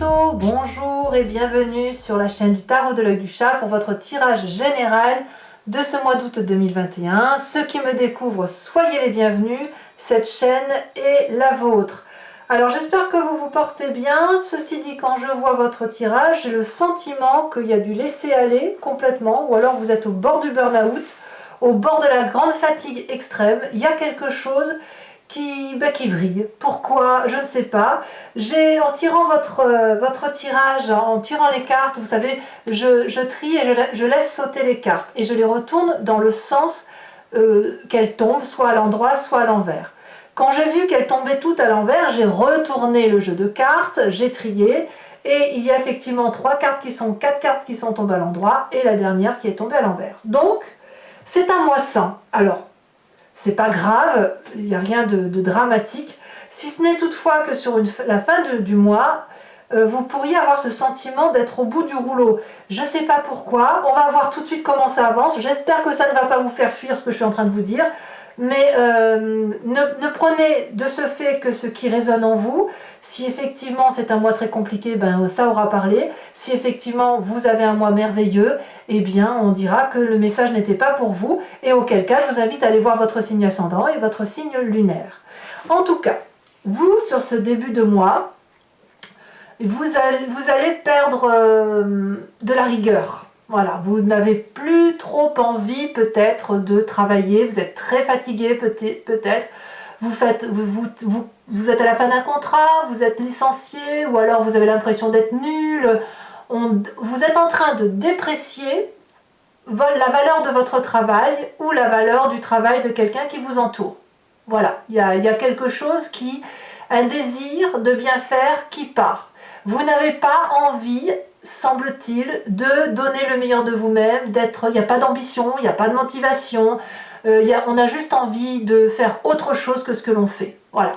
Verseau, bonjour et bienvenue sur la chaîne du Tarot de l'Œil du Chat pour votre tirage général de ce mois d'août 2021. Ceux qui me découvrent, soyez les bienvenus, cette chaîne est la vôtre. Alors j'espère que vous vous portez bien. Ceci dit, quand je vois votre tirage, j'ai le sentiment qu'il y a du laisser-aller complètement, ou alors vous êtes au bord du burn-out, au bord de la grande fatigue extrême. Il y a quelque chose qui brille. Pourquoi? Je ne sais pas. En tirant votre tirage, en tirant les cartes, vous savez, je trie et je laisse sauter les cartes et je les retourne dans le sens qu'elles tombent, soit à l'endroit, soit à l'envers. Quand j'ai vu qu'elles tombaient toutes à l'envers, j'ai retourné le jeu de cartes, j'ai trié et il y a effectivement 4 cartes qui sont tombées à l'endroit et la dernière qui est tombée à l'envers. Donc, c'est un mois sans. Alors, c'est pas grave, il n'y a rien de dramatique, si ce n'est toutefois que sur la fin du mois, vous pourriez avoir ce sentiment d'être au bout du rouleau. Je ne sais pas pourquoi, on va voir tout de suite comment ça avance. J'espère que ça ne va pas vous faire fuir ce que je suis en train de vous dire, mais ne prenez de ce fait que ce qui résonne en vous. Si effectivement c'est un mois très compliqué, ben ça aura parlé. Si effectivement vous avez un mois merveilleux, eh bien on dira que le message n'était pas pour vous, et auquel cas je vous invite à aller voir votre signe ascendant et votre signe lunaire. En tout cas, vous sur ce début de mois, vous allez perdre de la rigueur. Voilà, vous n'avez plus trop envie peut-être de travailler, vous êtes très fatigué peut-être, vous êtes à la fin d'un contrat, vous êtes licencié, ou alors vous avez l'impression d'être nul, vous êtes en train de déprécier la valeur de votre travail ou la valeur du travail de quelqu'un qui vous entoure. Voilà, il y a quelque chose un désir de bien faire qui part. Vous n'avez pas envie, semble-t-il, de donner le meilleur de vous-même, il n'y a pas d'ambition, il n'y a pas de motivation, on a juste envie de faire autre chose que ce que l'on fait. Voilà.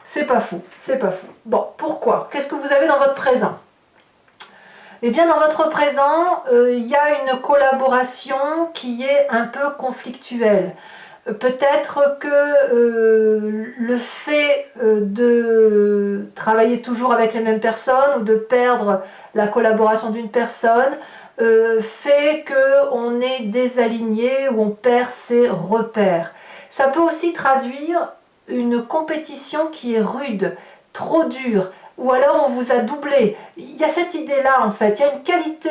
C'est pas fou, c'est pas fou. Bon, pourquoi? Qu'est-ce que vous avez dans votre présent? Eh bien, dans votre présent, il y a une collaboration qui est un peu conflictuelle. Peut-être que le fait de travailler toujours avec les mêmes personnes ou de perdre la collaboration d'une personne fait qu'on est désaligné ou on perd ses repères. Ça peut aussi traduire une compétition qui est rude, trop dure, ou alors on vous a doublé. Il y a cette idée-là en fait, il y a une qualité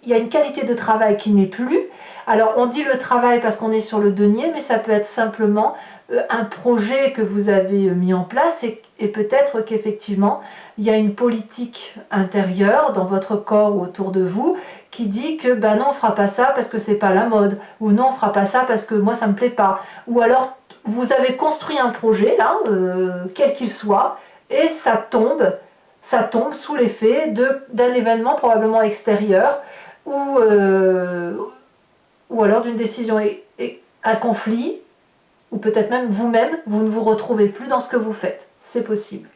il y a une qualité de travail qui n'est plus. Alors on dit le travail parce qu'on est sur le denier, mais ça peut être simplement un projet que vous avez mis en place et peut-être qu'effectivement il y a une politique intérieure dans votre corps ou autour de vous qui dit que ben non, on fera pas ça parce que c'est pas la mode, ou non, on fera pas ça parce que moi ça me plaît pas, ou alors vous avez construit un projet là, quel qu'il soit, et ça tombe sous l'effet d'un événement probablement extérieur ou alors d'une décision et un conflit, ou peut-être même vous-même, vous ne vous retrouvez plus dans ce que vous faites. C'est possible.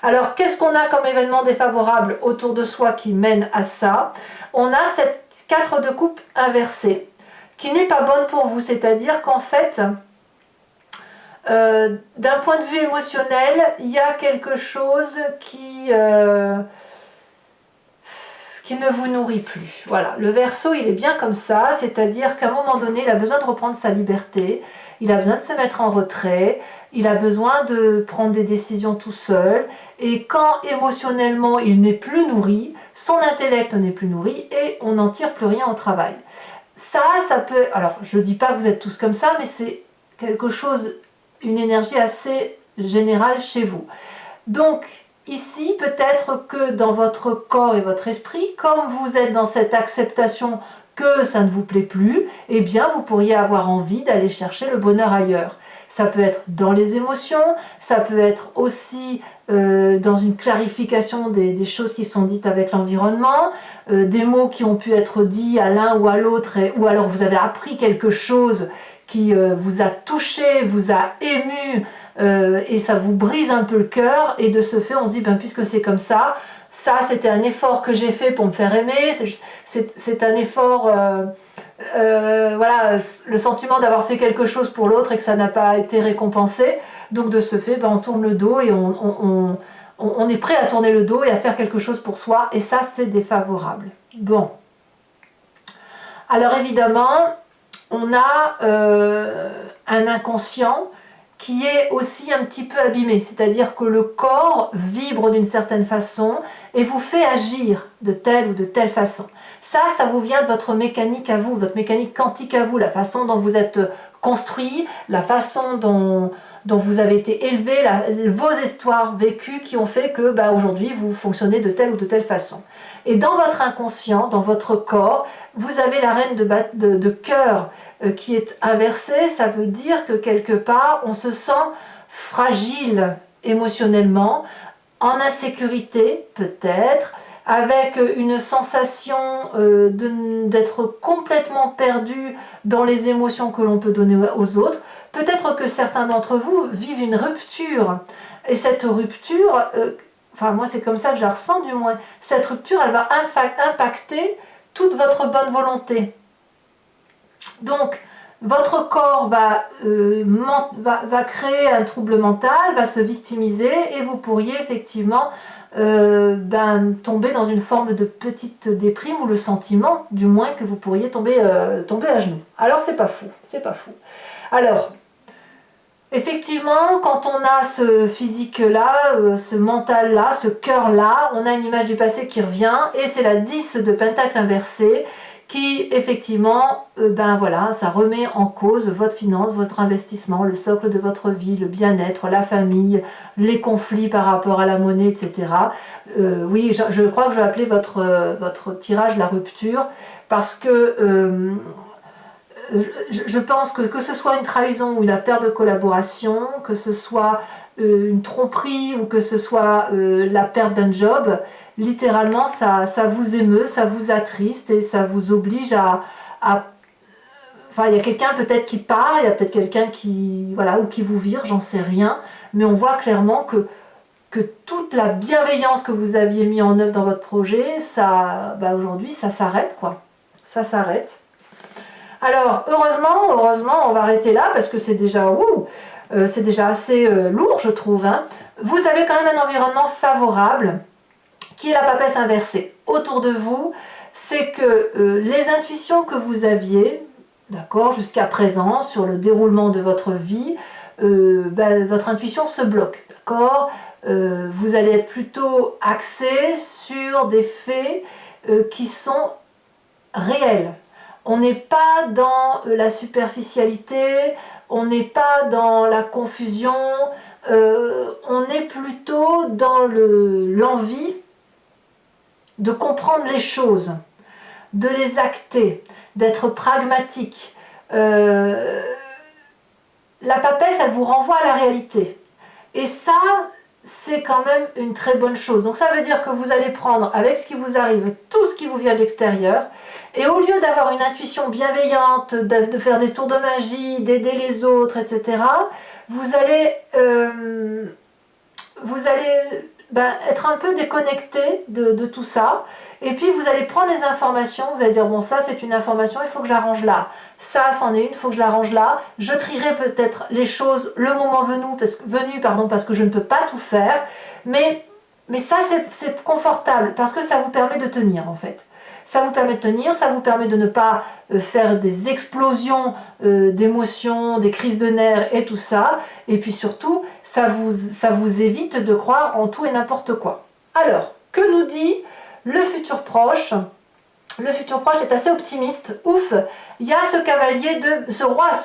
Alors, qu'est-ce qu'on a comme événement défavorable autour de soi qui mène à ça? On a cette 4 de coupe inversée, qui n'est pas bonne pour vous, c'est-à-dire qu'en fait, d'un point de vue émotionnel, il y a quelque chose qui ne vous nourrit plus. Voilà, le Verseau, il est bien comme ça, c'est-à-dire qu'à un moment donné, il a besoin de reprendre sa liberté, il a besoin de se mettre en retrait, il a besoin de prendre des décisions tout seul, et quand émotionnellement il n'est plus nourri, son intellect n'est plus nourri, et on n'en tire plus rien au travail. Ça peut... Alors, je ne dis pas que vous êtes tous comme ça, mais c'est quelque chose, une énergie assez générale chez vous. Donc, ici, peut-être que dans votre corps et votre esprit, comme vous êtes dans cette acceptation que ça ne vous plaît plus, eh bien, vous pourriez avoir envie d'aller chercher le bonheur ailleurs. Ça peut être dans les émotions, ça peut être aussi dans une clarification des choses qui sont dites avec l'environnement, des mots qui ont pu être dits à l'un ou à l'autre, ou alors vous avez appris quelque chose qui vous a touché, vous a ému, et ça vous brise un peu le cœur, et de ce fait on se dit, ben, puisque c'est comme ça c'était un effort que j'ai fait pour me faire aimer, c'est un effort, voilà, le sentiment d'avoir fait quelque chose pour l'autre et que ça n'a pas été récompensé, donc de ce fait ben, on tourne le dos et on est prêt à tourner le dos et à faire quelque chose pour soi, et ça c'est défavorable. Bon. Alors évidemment, on a un inconscient qui est aussi un petit peu abîmé, c'est-à-dire que le corps vibre d'une certaine façon et vous fait agir de telle ou de telle façon. Ça vous vient de votre mécanique à vous, votre mécanique quantique à vous, la façon dont vous êtes construit, la façon dont vous avez été élevé, vos histoires vécues qui ont fait que aujourd'hui vous fonctionnez de telle ou de telle façon. Et dans votre inconscient, dans votre corps, vous avez la reine de cœur qui est inversée. Ça veut dire que quelque part, on se sent fragile émotionnellement, en insécurité peut-être, avec une sensation d'être complètement perdu dans les émotions que l'on peut donner aux autres. Peut-être que certains d'entre vous vivent une rupture. Et cette rupture... enfin moi c'est comme ça que je la ressens du moins, cette rupture elle va impacter toute votre bonne volonté. Donc votre corps va créer un trouble mental, va se victimiser et vous pourriez effectivement tomber dans une forme de petite déprime ou le sentiment du moins que vous pourriez tomber à genoux. Alors c'est pas fou, c'est pas fou. Alors effectivement, quand on a ce physique-là, ce mental-là, ce cœur-là, on a une image du passé qui revient et c'est la 10 de pentacle inversé qui, effectivement, ça remet en cause votre finance, votre investissement, le socle de votre vie, le bien-être, la famille, les conflits par rapport à la monnaie, etc. Oui, je crois que je vais appeler votre tirage la rupture parce que... je pense que ce soit une trahison ou une perte de collaboration, que ce soit une tromperie ou que ce soit la perte d'un job, littéralement ça vous émeut, ça vous attriste et ça vous oblige à enfin il y a quelqu'un peut-être qui part, il y a peut-être quelqu'un qui ou qui vous vire, j'en sais rien, mais on voit clairement que toute la bienveillance que vous aviez mis en œuvre dans votre projet, aujourd'hui ça s'arrête quoi, ça s'arrête. Alors, heureusement, on va arrêter là parce que c'est déjà assez lourd, je trouve. Hein. Vous avez quand même un environnement favorable qui est la papesse inversée. Autour de vous, c'est que les intuitions que vous aviez, d'accord, jusqu'à présent, sur le déroulement de votre vie, votre intuition se bloque, d'accord. Vous allez être plutôt axé sur des faits qui sont réels. On n'est pas dans la superficialité, on n'est pas dans la confusion, on est plutôt dans l'envie de comprendre les choses, de les acter, d'être pragmatique. La papesse, elle vous renvoie à la réalité. Et ça, c'est quand même une très bonne chose. Donc ça veut dire que vous allez prendre avec ce qui vous arrive, tout ce qui vous vient de l'extérieur, et au lieu d'avoir une intuition bienveillante, de faire des tours de magie, d'aider les autres, etc., vous allez être un peu déconnecté de tout ça, et puis vous allez prendre les informations, vous allez dire bon ça c'est une information, il faut que je la range là, ça c'en est une, il faut que je la range là, je trierai peut-être les choses le moment venu, parce que je ne peux pas tout faire, mais ça c'est confortable, parce que ça vous permet de tenir en fait. Ça vous permet de tenir, ça vous permet de ne pas faire des explosions d'émotions, des crises de nerfs et tout ça. Et puis surtout, ça vous évite de croire en tout et n'importe quoi. Alors, que nous dit le futur proche ? Le futur proche est assez optimiste. Ouf, il y a ce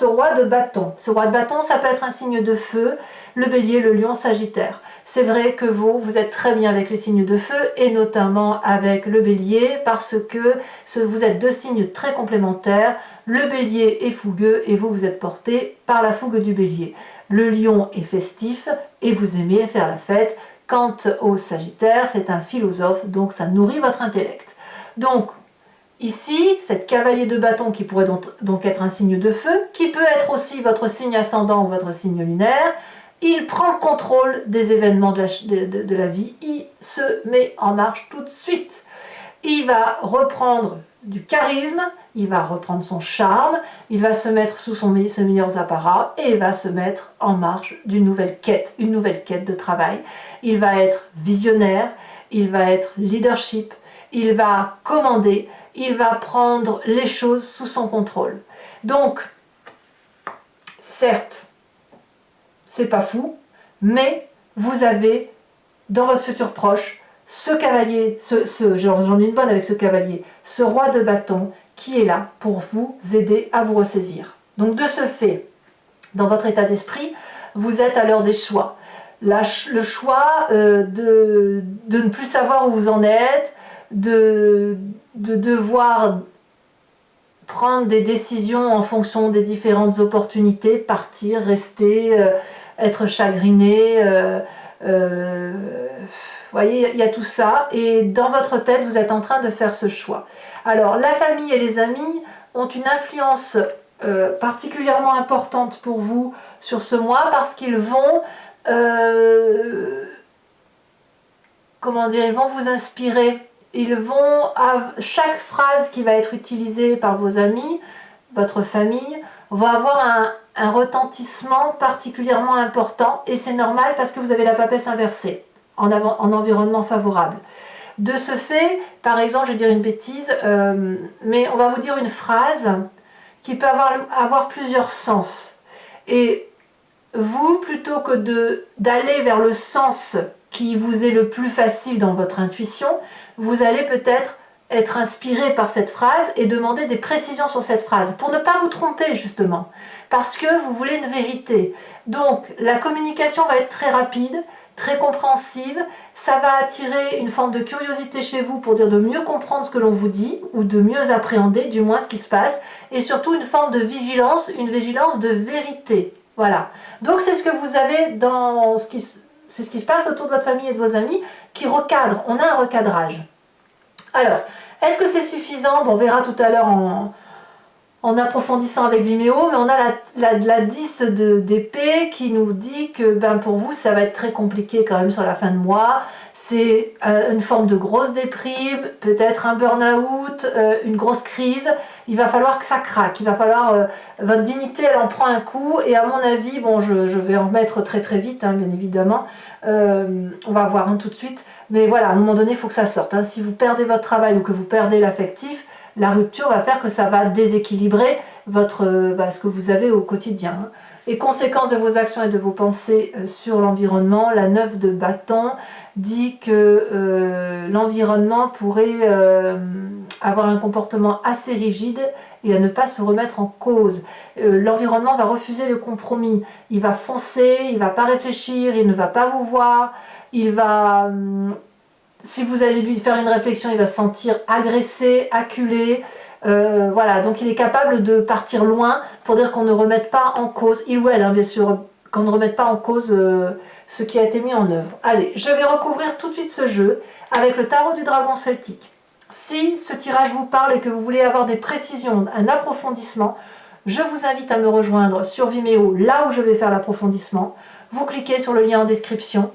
roi de bâton. Ce roi de bâton, ça peut être un signe de feu, le bélier, le lion, sagittaire. C'est vrai que vous êtes très bien avec les signes de feu et notamment avec le bélier parce que vous êtes deux signes très complémentaires. Le bélier est fougueux et vous êtes porté par la fougue du bélier. Le lion est festif et vous aimez faire la fête. Quant au sagittaire, c'est un philosophe, donc ça nourrit votre intellect. Donc, ici, cette cavalier de bâton qui pourrait donc être un signe de feu, qui peut être aussi votre signe ascendant ou votre signe lunaire, il prend le contrôle des événements de la vie, il se met en marche tout de suite. Il va reprendre du charisme, il va reprendre son charme, il va se mettre sous ses meilleurs apparats et il va se mettre en marche d'une nouvelle quête, une nouvelle quête de travail. Il va être visionnaire, il va être leadership, il va commander, il va prendre les choses sous son contrôle. Donc, certes, c'est pas fou, mais vous avez dans votre futur proche ce cavalier, j'en ai une bonne avec ce cavalier, ce roi de bâton qui est là pour vous aider à vous ressaisir. Donc de ce fait, dans votre état d'esprit, vous êtes à l'heure des choix. Le choix de ne plus savoir où vous en êtes, de devoir prendre des décisions en fonction des différentes opportunités, partir, rester, être chagriné, vous voyez, il y a tout ça, et dans votre tête, vous êtes en train de faire ce choix. Alors, la famille et les amis ont une influence particulièrement importante pour vous sur ce mois, parce qu'ils vont, comment dire, ils vont vous inspirer. Ils vont, à chaque phrase qui va être utilisée par vos amis, votre famille, va avoir un retentissement particulièrement important, et c'est normal parce que vous avez la papesse inversée en environnement favorable. De ce fait, par exemple, je vais dire une bêtise, mais on va vous dire une phrase qui peut avoir plusieurs sens. Et vous, plutôt que d'aller vers le sens qui vous est le plus facile dans votre intuition, vous allez peut-être être inspiré par cette phrase et demander des précisions sur cette phrase pour ne pas vous tromper justement, parce que vous voulez une vérité. Donc la communication va être très rapide, très compréhensive, ça va attirer une forme de curiosité chez vous pour dire de mieux comprendre ce que l'on vous dit, ou de mieux appréhender du moins ce qui se passe, et surtout une forme de vigilance, une vigilance de vérité. Voilà. Donc c'est ce que vous avez dans c'est ce qui se passe autour de votre famille et de vos amis qui recadre. On a un recadrage. Alors, est-ce que c'est suffisant? Bon, on verra tout à l'heure en approfondissant avec Vimeo, mais on a la 10 d'épée qui nous dit que pour vous, ça va être très compliqué quand même sur la fin de mois. C'est une forme de grosse déprime, peut-être un burn-out, une grosse crise. Il va falloir que ça craque, il va falloir... votre dignité, elle en prend un coup, et à mon avis, bon, je vais en remettre très très vite, hein, bien évidemment. On va voir tout de suite. Mais voilà, à un moment donné, il faut que ça sorte. Hein. Si vous perdez votre travail ou que vous perdez l'affectif, la rupture va faire que ça va déséquilibrer ce que vous avez au quotidien. Hein. Les conséquences de vos actions et de vos pensées sur l'environnement, la 9 de bâton dit que l'environnement pourrait avoir un comportement assez rigide et à ne pas se remettre en cause. L'environnement va refuser le compromis. Il va foncer, il ne va pas réfléchir, il ne va pas vous voir, il va... si vous allez lui faire une réflexion, il va se sentir agressé, acculé. Voilà, donc il est capable de partir loin pour dire qu'on ne remette pas en cause, il ou elle, hein, bien sûr, qu'on ne remette pas en cause ce qui a été mis en œuvre. Allez, je vais recouvrir tout de suite ce jeu avec le tarot du dragon celtique. Si ce tirage vous parle et que vous voulez avoir des précisions, un approfondissement, je vous invite à me rejoindre sur Vimeo, là où je vais faire l'approfondissement. Vous cliquez sur le lien en description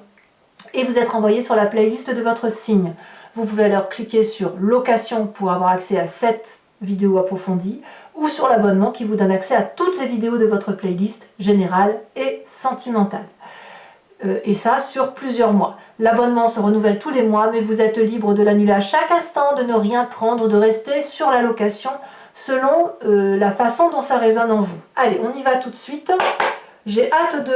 et vous êtes envoyé sur la playlist de votre signe. Vous pouvez alors cliquer sur location pour avoir accès à cette vidéo approfondie ou sur l'abonnement qui vous donne accès à toutes les vidéos de votre playlist générale et sentimentale. Et ça sur plusieurs mois. L'abonnement se renouvelle tous les mois, mais vous êtes libre de l'annuler à chaque instant, de ne rien prendre, de rester sur la location selon la façon dont ça résonne en vous. Allez, on y va tout de suite. J'ai hâte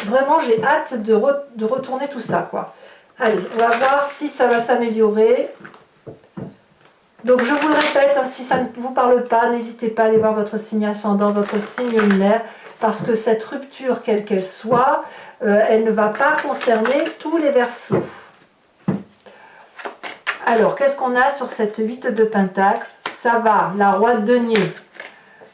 vraiment j'ai hâte de retourner tout ça, quoi. Allez, on va voir si ça va s'améliorer. Donc je vous le répète, hein, si ça ne vous parle pas, n'hésitez pas à aller voir votre signe ascendant, votre signe lunaire, parce que cette rupture, quelle qu'elle soit, elle ne va pas concerner tous les Verseaux. Alors, qu'est-ce qu'on a sur cette 8 de Pentacle? Ça va, la roi de denier.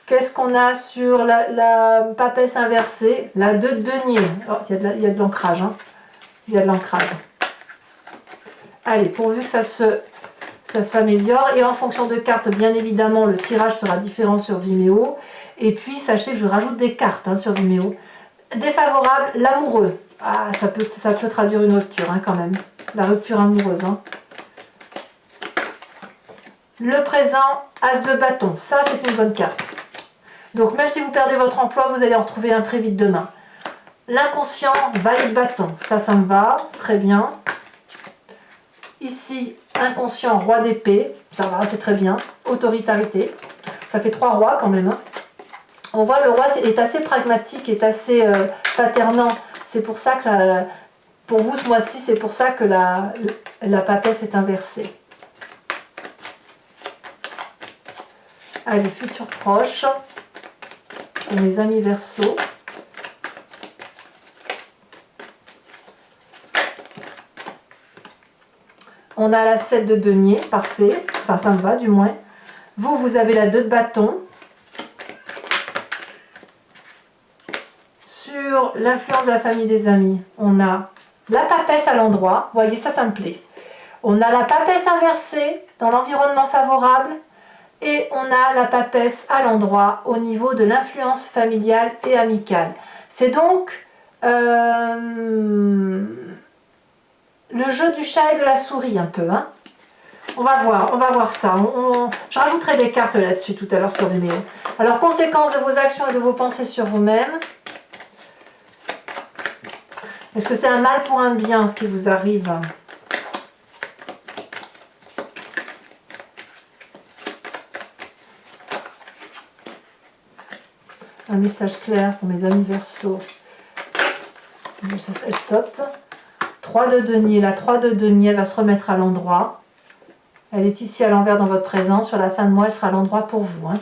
Qu'est-ce qu'on a sur la papesse inversée? La 2 de denier. Oh, il y a de l'ancrage. Hein. Il y a de l'ancrage. Allez, pourvu que ça s'améliore. Et en fonction de cartes, bien évidemment, le tirage sera différent sur Vimeo. Et puis, sachez que je rajoute des cartes hein, sur Vimeo. Défavorable, l'amoureux. Ah, ça peut traduire une rupture hein, quand même. La rupture amoureuse. Hein. Le présent, as de bâton, ça c'est une bonne carte. Donc même si vous perdez votre emploi, vous allez en retrouver un très vite demain. L'inconscient, valet de bâton, ça me va, très bien. Ici, inconscient, roi d'épée, ça va, c'est très bien. Autoritarité, ça fait 3 rois quand même. Hein. On voit le roi est assez pragmatique, est assez paternant. C'est pour ça que, pour vous ce mois-ci, c'est pour ça que la papesse est inversée. Allez, futur proche, pour mes amis Verseau. On a la 7 de denier, parfait, ça me va du moins. Vous avez la 2 de bâton. Sur l'influence de la famille des amis, on a la papesse à l'endroit, vous voyez, ça me plaît. On a la papesse inversée dans l'environnement favorable. Et on a la papesse à l'endroit au niveau de l'influence familiale et amicale. C'est donc le jeu du chat et de la souris un peu. Hein. On va voir ça. Je rajouterai des cartes là-dessus tout à l'heure sur Vimeo. Alors, conséquences de vos actions et de vos pensées sur vous-même. Est-ce que c'est un mal pour un bien ce qui vous arrive ? Un message clair pour mes amis Verseau. Elle saute. 3 de denier. La 3 de denier, elle va se remettre à l'endroit. Elle est ici à l'envers dans votre présence. Sur la fin de mois, elle sera à l'endroit pour vous. Hein.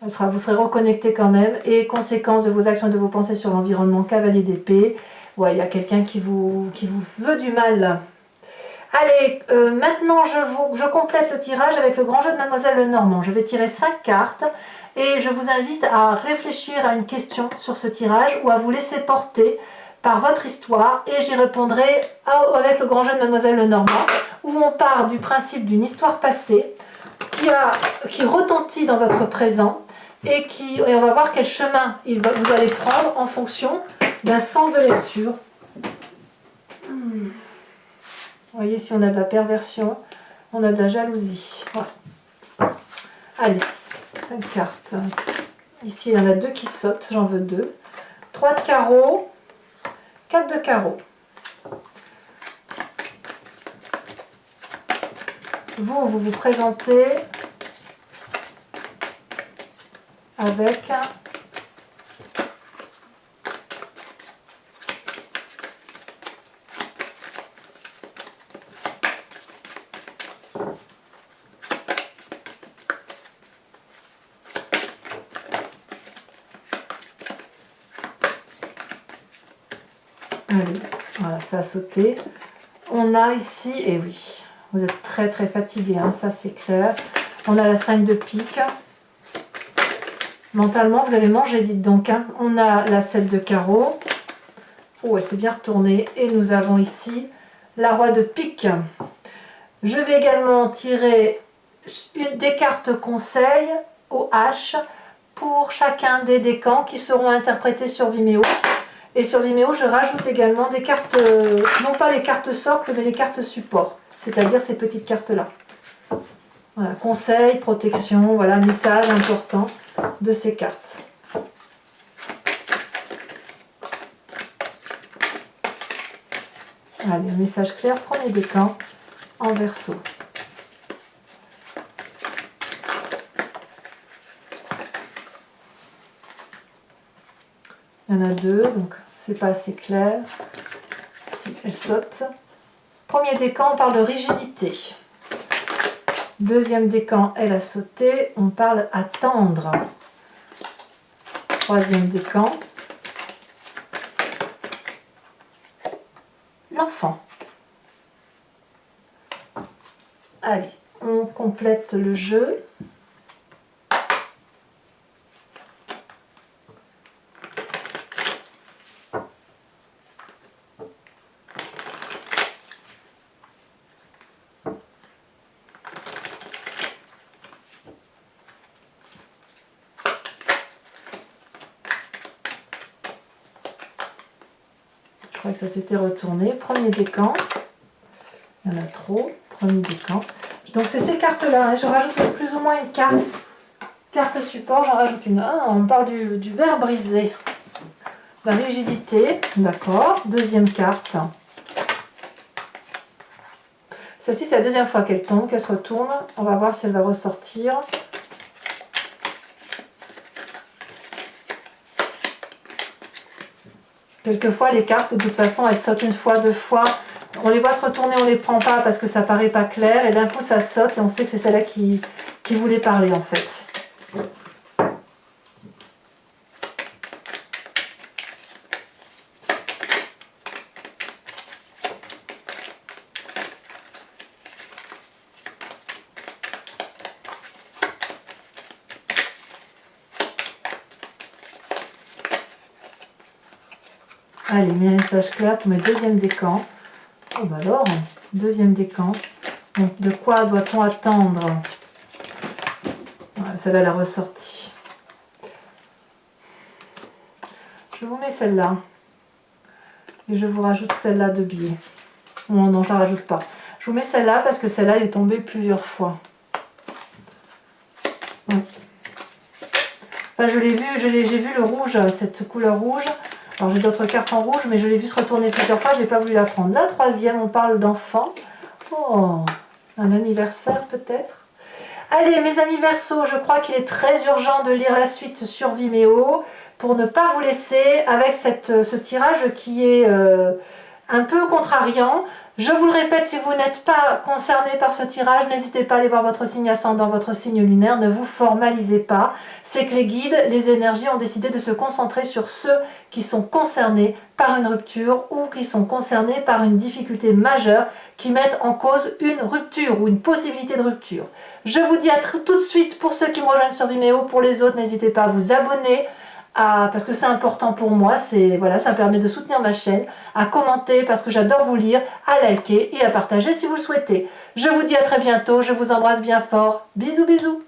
Vous serez reconnecté quand même. Et conséquence de vos actions et de vos pensées sur l'environnement, cavalier d'épée. Ouais, il y a quelqu'un qui vous veut du mal. Allez, maintenant je complète le tirage avec le grand jeu de Mademoiselle Lenormand. Je vais tirer 5 cartes. Et je vous invite à réfléchir à une question sur ce tirage ou à vous laisser porter par votre histoire. Et j'y répondrai avec le grand jeu de Mademoiselle Lenormand, où on part du principe d'une histoire passée qui retentit dans votre présent et on va voir quel chemin vous allez prendre en fonction d'un sens de lecture. Vous voyez, si on a de la perversion, on a de la jalousie. Voilà. Allez. 5 cartes. Ici, il y en a 2 qui sautent, j'en veux 2. 3 de carreau, 4 de carreau. Vous vous présentez avec allez, voilà, ça a sauté. On a ici, et oui, vous êtes très très fatigué, hein, ça c'est clair. On a la 5 de pique. Mentalement, vous avez mangé, dites donc. Hein. On a la 7 de carreau. Oh, elle s'est bien retournée. Et nous avons ici la roi de pique. Je vais également tirer des cartes conseils au H pour chacun des décans qui seront interprétés sur Vimeo. Et sur Vimeo, je rajoute également des cartes, non pas les cartes socles, mais les cartes support, c'est-à-dire ces petites cartes-là. Voilà, conseil, protection, voilà, message important de ces cartes. Allez, un message clair, premier décan en Verseau. Il y en a 2, donc c'est pas assez clair. Si, elle saute. Premier décan, on parle de rigidité. Deuxième décan, elle a sauté. On parle attendre. Troisième décan. L'enfant. Allez, on complète le jeu. Je crois que ça s'était retourné. Premier décan. Il y en a trop. premier décan. Donc c'est ces cartes-là, hein. Je rajoute plus ou moins une carte support, j'en rajoute une. Ah, on parle du verre brisé. La rigidité, d'accord. Deuxième carte. Celle-ci, c'est la deuxième fois qu'elle tombe, qu'elle se retourne. On va voir si elle va ressortir. Quelquefois, les cartes, de toute façon, elles sautent une fois, deux fois. On les voit se retourner, on ne les prend pas parce que ça paraît pas clair. Et d'un coup, ça saute et on sait que c'est celle-là qui voulait parler, en fait. Allez, mes messages clairs pour mes deuxièmes décans. Oh bah alors, deuxième décan. Donc, de quoi doit-on attendre? Voilà, celle-là, elle a ressorti. Je vous mets celle-là. Et je vous rajoute celle-là de biais. Non, non, je ne la rajoute pas. Je vous mets celle-là parce que celle-là, elle est tombée plusieurs fois. Ouais. Enfin, je l'ai vu, j'ai vu le rouge, cette couleur rouge. Alors j'ai d'autres cartes en rouge, mais je l'ai vu se retourner plusieurs fois, j'ai pas voulu la prendre. La troisième, on parle d'enfant. Oh, un anniversaire peut-être. Allez, mes amis Verseaux, je crois qu'il est très urgent de lire la suite sur Vimeo pour ne pas vous laisser avec ce tirage qui est un peu contrariant. Je vous le répète, si vous n'êtes pas concerné par ce tirage, n'hésitez pas à aller voir votre signe ascendant, votre signe lunaire, ne vous formalisez pas. C'est que les guides, les énergies ont décidé de se concentrer sur ceux qui sont concernés par une rupture ou qui sont concernés par une difficulté majeure qui mettent en cause une rupture ou une possibilité de rupture. Je vous dis à tout de suite pour ceux qui me rejoignent sur Vimeo, pour les autres, n'hésitez pas à vous abonner. Parce que c'est important pour moi, voilà, ça me permet de soutenir ma chaîne, à commenter parce que j'adore vous lire, à liker et à partager si vous le souhaitez. Je vous dis à très bientôt, je vous embrasse bien fort, bisous bisous.